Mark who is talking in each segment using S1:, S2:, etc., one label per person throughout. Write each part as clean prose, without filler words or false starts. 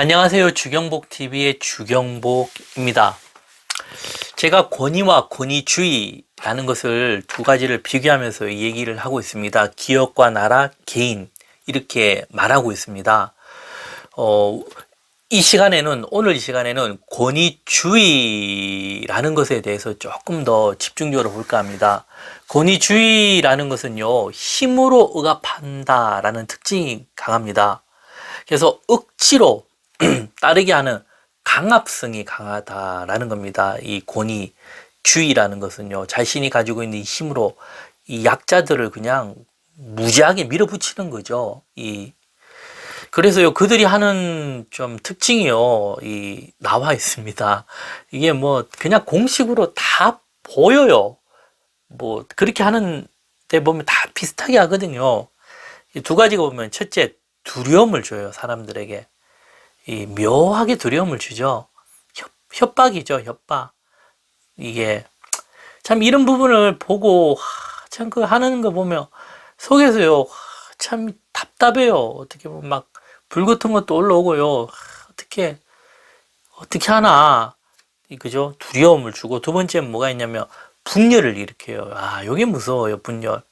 S1: 안녕하세요. 주경복TV의 주경복입니다. 제가 권위와 권위주의라는 것을 두 가지를 비교하면서 얘기를 하고 있습니다. 기업과 나라, 개인 이렇게 말하고 있습니다. 오늘 이 시간에는 권위주의라는 것에 대해서 조금 더 집중적으로 볼까 합니다. 권위주의라는 것은요, 힘으로 억압한다라는 특징이 강합니다. 그래서 억지로 따르게 하는 강압성이 강하다라는 겁니다. 이 권위주의라는 것은요, 자신이 가지고 있는 힘으로 이 약자들을 그냥 무지하게 밀어붙이는 거죠. 그래서요, 그들이 하는 좀 특징이요, 나와 있습니다. 이게 뭐, 그냥 공식으로 다 보여요. 뭐, 그렇게 하는데 보면 다 비슷하게 하거든요. 이 두 가지가 보면, 첫째, 두려움을 줘요, 사람들에게. 묘하게 두려움을 주죠. 협박이죠, 협박. 이게, 참 이런 부분을 보고, 참 그 하는 거 보면, 속에서요, 참 답답해요. 어떻게 보면 막, 불 같은 것도 올라오고요. 어떻게 하나. 그죠? 두려움을 주고, 두 번째는 뭐가 있냐면, 분열을 일으켜요. 요게 무서워요, 분열.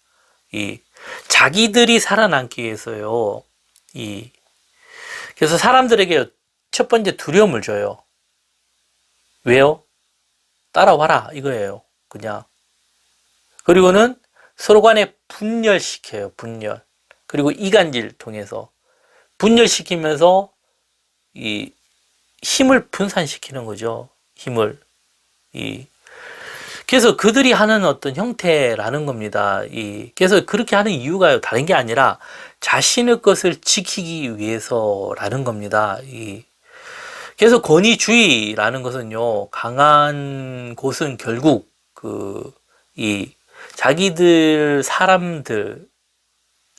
S1: 자기들이 살아남기 위해서요. 그래서 사람들에게 첫 번째 두려움을 줘요. 왜요? 따라와라, 이거예요. 그냥. 그리고는 서로 간에 분열시켜요, 분열. 그리고 이간질 통해서. 분열시키면서 힘을 분산시키는 거죠. 힘을. 그래서 그들이 하는 어떤 형태라는 겁니다. 그래서 그렇게 하는 이유가 다른 게 아니라 자신의 것을 지키기 위해서라는 겁니다. 그래서 권위주의라는 것은요, 강한 곳은 결국 자기들 사람들이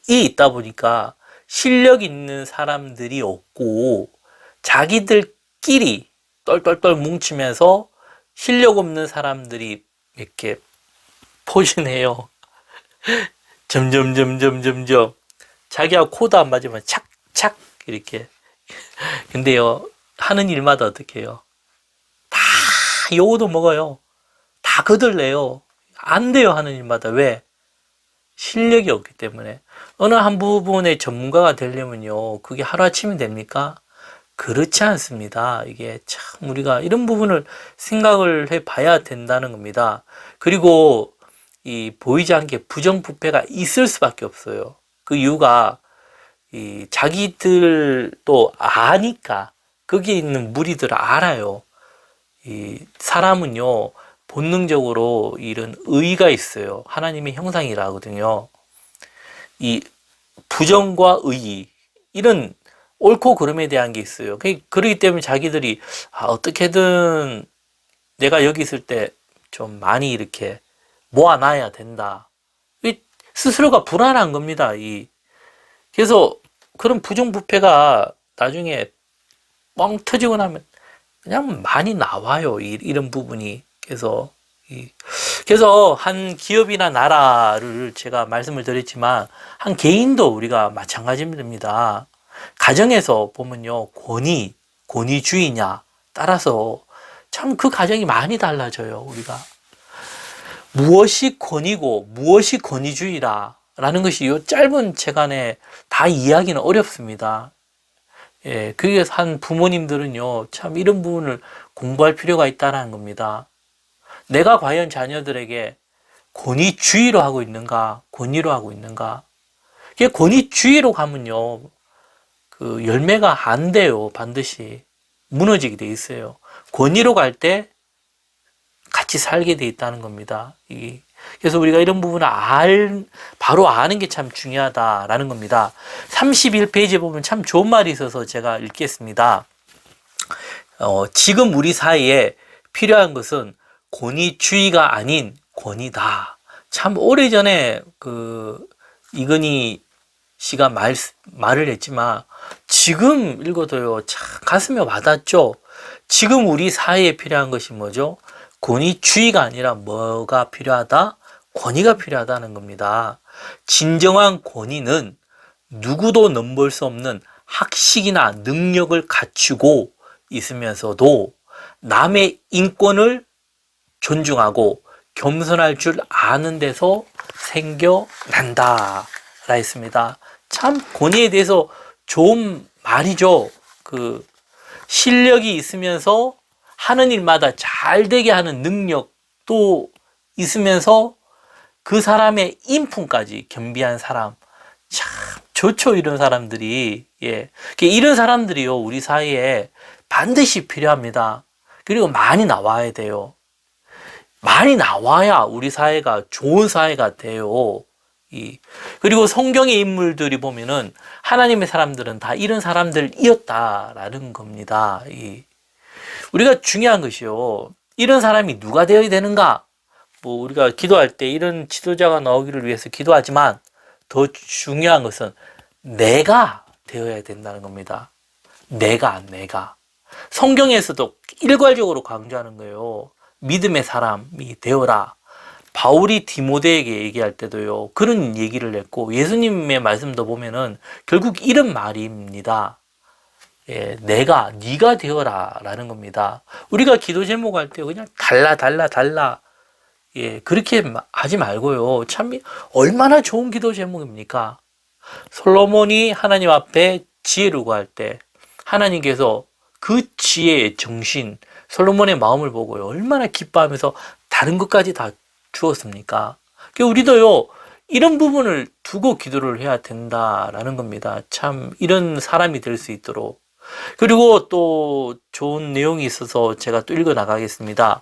S1: 있다 보니까 실력 있는 사람들이 없고 자기들끼리 똘똘똘 뭉치면서 실력 없는 사람들이 이렇게 포진해요. 점점 자기하고 코도 안 맞으면 착착 이렇게. 근데요, 하는 일마다 어떻게 해요? 다 요거도 먹어요. 다 거들내요. 안 돼요, 하는 일마다. 왜? 실력이 없기 때문에. 어느 한 부분의 전문가가 되려면요, 그게 하루아침이 됩니까? 그렇지 않습니다. 이게 참 우리가 이런 부분을 생각을 해 봐야 된다는 겁니다. 그리고 보이지 않게 부정부패가 있을 수밖에 없어요. 그 이유가 자기들도 아니까, 거기에 있는 무리들 알아요. 사람은요, 본능적으로 이런 의가 있어요. 하나님의 형상이라 하거든요. 부정과 의, 이런 옳고 그름에 대한 게 있어요. 그렇기 때문에 자기들이 어떻게든 내가 여기 있을 때 좀 많이 이렇게 모아놔야 된다. 스스로가 불안한 겁니다. 그래서 그런 부정부패가 나중에 뻥 터지고 나면 그냥 많이 나와요. 이런 부분이. 그래서 한 기업이나 나라를 제가 말씀을 드렸지만 한 개인도 우리가 마찬가지입니다. 가정에서 보면요, 권위주의냐 따라서 참 그 가정이 많이 달라져요. 우리가 무엇이 권위고 무엇이 권위주의라는 것이 이 짧은 책 안에 다 이해하기는 어렵습니다. 그게 한 부모님들은요, 참 이런 부분을 공부할 필요가 있다는 겁니다. 내가 과연 자녀들에게 권위주의로 하고 있는가, 권위로 하고 있는가. 권위주의로 가면요, 그 열매가 안 돼요. 반드시 무너지게 돼 있어요. 권위로 갈 때 같이 살게 돼 있다는 겁니다. 그래서 우리가 이런 부분을 바로 아는 게 참 중요하다라는 겁니다. 31페이지에 보면 참 좋은 말이 있어서 제가 읽겠습니다. 지금 우리 사이에 필요한 것은 권위주의가 아닌 권위다. 참 오래전에 이건희 씨가 말을 했지만 지금 읽어도요, 참 가슴에 와닿죠. 지금 우리 사회에 필요한 것이 뭐죠? 권위주의가 아니라 뭐가 필요하다? 권위가 필요하다는 겁니다. 진정한 권위는 누구도 넘볼 수 없는 학식이나 능력을 갖추고 있으면서도 남의 인권을 존중하고 겸손할 줄 아는 데서 생겨난다 라 했습니다. 참 권위에 대해서 좋은 말이죠. 실력이 있으면서 하는 일마다 잘 되게 하는 능력도 있으면서 그 사람의 인품까지 겸비한 사람, 참 좋죠. 이런 사람들이. 예, 이런 사람들이요 우리 사회에 반드시 필요합니다. 그리고 많이 나와야 돼요. 많이 나와야 우리 사회가 좋은 사회가 돼요. 그리고 성경의 인물들이 보면은 하나님의 사람들은 다 이런 사람들이었다라는 겁니다. 우리가 중요한 것이요, 이런 사람이 누가 되어야 되는가? 뭐 우리가 기도할 때 이런 지도자가 나오기를 위해서 기도하지만 더 중요한 것은 내가 되어야 된다는 겁니다. 내가 성경에서도 일괄적으로 강조하는 거예요. 믿음의 사람이 되어라. 바울이 디모데에게 얘기할 때도요 그런 얘기를 했고, 예수님의 말씀도 보면은 결국 이런 말입니다. 예, 네가 되어라 라는 겁니다. 우리가 기도 제목할 때 그냥 달라 예, 그렇게 하지 말고요, 참 얼마나 좋은 기도 제목입니까? 솔로몬이 하나님 앞에 지혜를 구할 때 하나님께서 그 지혜의 정신, 솔로몬의 마음을 보고요 얼마나 기뻐하면서 다른 것까지 다 주었습니까? 우리도요 이런 부분을 두고 기도를 해야 된다라는 겁니다. 참 이런 사람이 될 수 있도록. 그리고 또 좋은 내용이 있어서 제가 또 읽어 나가겠습니다.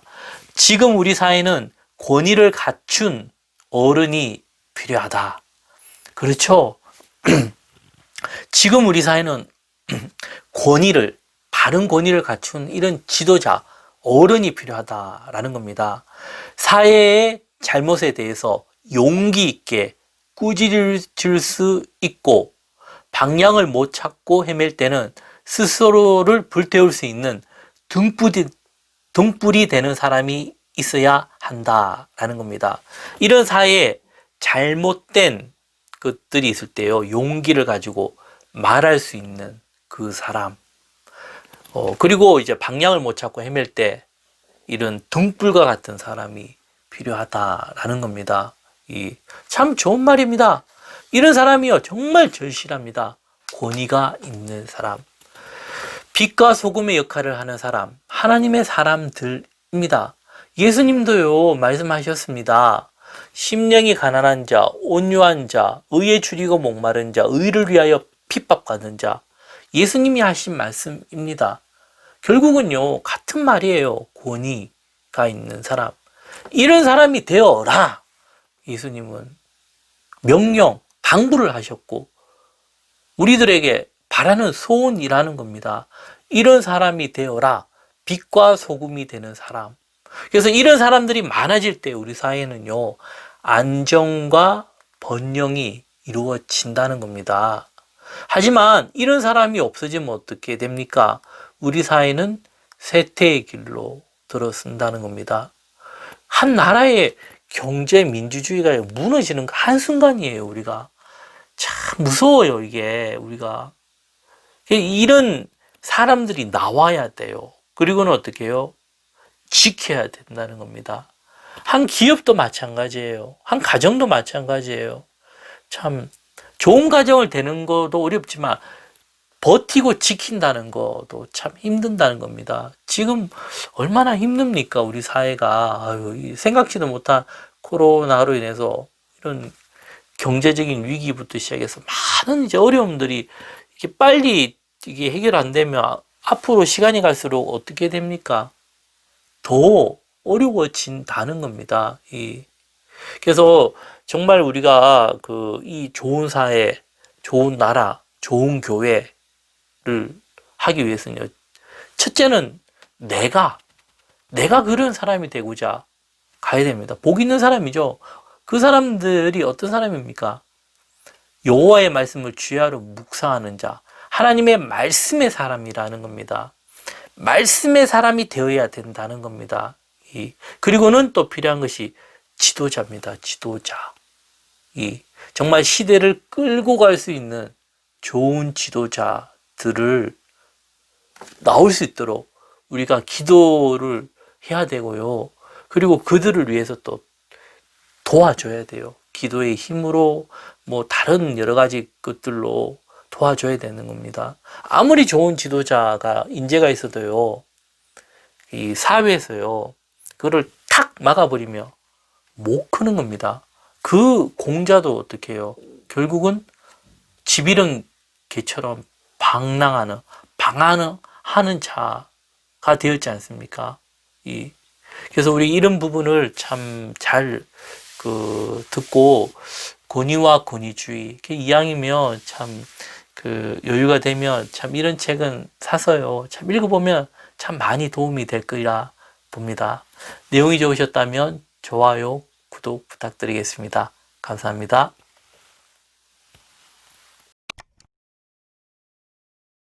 S1: 지금 우리 사회는 권위를 갖춘 어른이 필요하다. 그렇죠? 지금 우리 사회는 바른 권위를 갖춘 이런 지도자, 어른이 필요하다라는 겁니다. 사회의 잘못에 대해서 용기 있게 꾸짖을 수 있고, 방향을 못 찾고 헤맬 때는 스스로를 불태울 수 있는 등불이 되는 사람이 있어야 한다라는 겁니다. 이런 사회에 잘못된 것들이 있을 때요 용기를 가지고 말할 수 있는 그 사람, 그리고 이제 방향을 못 찾고 헤맬 때 이런 등불과 같은 사람이 필요하다라는 겁니다. 참 좋은 말입니다. 이런 사람이요 정말 절실합니다. 권위가 있는 사람, 빛과 소금의 역할을 하는 사람, 하나님의 사람들입니다. 예수님도요 말씀하셨습니다. 심령이 가난한 자, 온유한 자, 의에 줄이고 목마른 자, 의를 위하여 핍박받는 자, 예수님이 하신 말씀입니다. 결국은요 같은 말이에요. 권위가 있는 사람, 이런 사람이 되어라. 예수님은 명령, 당부를 하셨고 우리들에게 바라는 소원이라는 겁니다. 이런 사람이 되어라. 빛과 소금이 되는 사람. 그래서 이런 사람들이 많아질 때 우리 사회는요 안정과 번영이 이루어진다는 겁니다. 하지만 이런 사람이 없어지면 어떻게 됩니까? 우리 사회는 쇠퇴의 길로 들어선다는 겁니다. 한 나라의 경제 민주주의가 무너지는 그 한순간이에요. 우리가 참 무서워요. 이게 우리가 이런 사람들이 나와야 돼요. 그리고는 어떻게 해요? 지켜야 된다는 겁니다. 한 기업도 마찬가지예요. 한 가정도 마찬가지예요. 참 좋은 가정을 되는 것도 어렵지만 버티고 지킨다는 것도 참 힘든다는 겁니다. 지금 얼마나 힘듭니까? 우리 사회가. 생각지도 못한 코로나로 인해서 이런 경제적인 위기부터 시작해서 많은 이제 어려움들이 이렇게 빨리 이게 해결 안 되면 앞으로 시간이 갈수록 어떻게 됩니까? 더 어려워진다는 겁니다. 그래서 정말 우리가 이 좋은 사회, 좋은 나라, 좋은 교회를 하기 위해서는요, 첫째는 내가 그런 사람이 되고자 가야 됩니다. 복 있는 사람이죠. 그 사람들이 어떤 사람입니까? 여호와의 말씀을 주야로 묵상하는 자, 하나님의 말씀의 사람이라는 겁니다. 말씀의 사람이 되어야 된다는 겁니다. 그리고는 또 필요한 것이 지도자입니다. 지도자. 정말 시대를 끌고 갈 수 있는 좋은 지도자 사람들을 나올 수 있도록 우리가 기도를 해야 되고요. 그리고 그들을 위해서 또 도와줘야 돼요. 기도의 힘으로 뭐 다른 여러 가지 것들로 도와줘야 되는 겁니다. 아무리 좋은 지도자가 인재가 있어도요, 이 사회에서요, 그거를 탁 막아버리면 못 크는 겁니다. 그 공자도 어떻게 해요? 결국은 집 잃은 개처럼 방황하는 자가 되었지 않습니까? 그래서 우리 이런 부분을 참 잘 듣고 권위와 권위주의 이왕이면 참 여유가 되면 참 이런 책은 사서요. 참 읽어보면 참 많이 도움이 될 거라 봅니다. 내용이 좋으셨다면 좋아요, 구독 부탁드리겠습니다. 감사합니다.